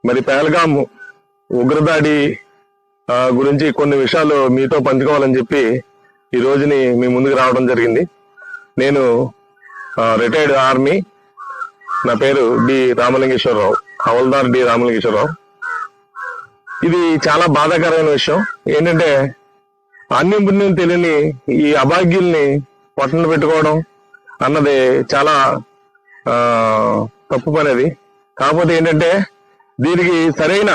మరి పహల్గామ్ ఉగ్రదాడి గురించి కొన్ని విషయాలు మీతో పంచుకోవాలని చెప్పి ఈ రోజుని మీ ముందుకు రావడం జరిగింది. నేను రిటైర్డ్ ఆర్మీ, నా పేరు డి రామలింగేశ్వరరావు, హవల్దార్ డి రామలింగేశ్వరరావు. ఇది చాలా బాధాకరమైన విషయం. ఏంటంటే అన్యం పుణ్యం తెలియని ఈ అభాగ్యుల్ని పట్టణ పెట్టుకోవడం అన్నది చాలా తప్పు పని. అది కాకపోతే ఏంటంటే దీనికి సరైన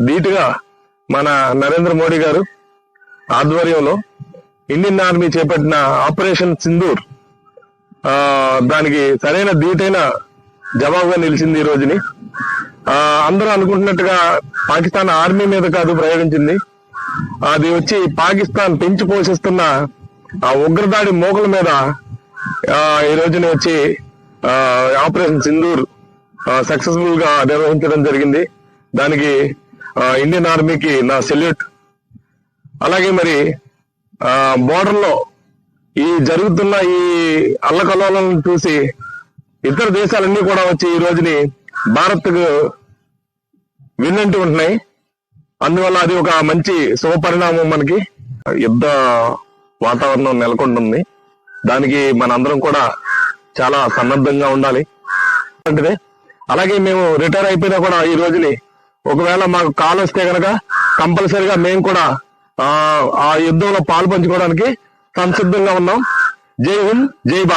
ధీటుగా మన నరేంద్ర మోడీ గారు ఆధ్వర్యంలో ఇండియన్ ఆర్మీ చేపట్టిన ఆపరేషన్ సింధూర్ దానికి సరైన ధీటైన జవాబుగా నిలిచింది. ఈ రోజుని అందరూ అనుకుంటున్నట్టుగా పాకిస్తాన్ ఆర్మీ మీద కాదు ప్రయోగించింది, అది వచ్చి పాకిస్తాన్ పెంచి పోషిస్తున్న ఆ ఉగ్రదాడి మోకల మీద ఈ రోజుని వచ్చి ఆపరేషన్ సింధూర్ సక్సెస్ఫుల్ గా నిర్వహించడం జరిగింది. దానికి ఇండియన్ ఆర్మీకి నా సెల్యూట్. అలాగే మరి బోర్డర్ లో ఈ జరుగుతున్న ఈ అల్లకల్లోలను చూసి ఇతర దేశాలన్నీ కూడా వచ్చి ఈ రోజుని భారత్ కు విన్నంటి ఉంటున్నాయి. అందువల్ల అది ఒక మంచి శుభపరిణామం. మనకి యుద్ధ వాతావరణం నెలకొంటుంది. దానికి మనందరం కూడా చాలా సన్నద్ధంగా ఉండాలి. అలాగే మేము రిటైర్ అయిపోయినా కూడా ఈ రోజుని ఒకవేళ మాకు కాల్ వస్తే కనుక కంపల్సరిగా మేము కూడా ఆ యుద్ధంలో పాలు పంచుకోవడానికి సంసిద్ధంగా ఉన్నాం. జై హింద్, జై భారత్.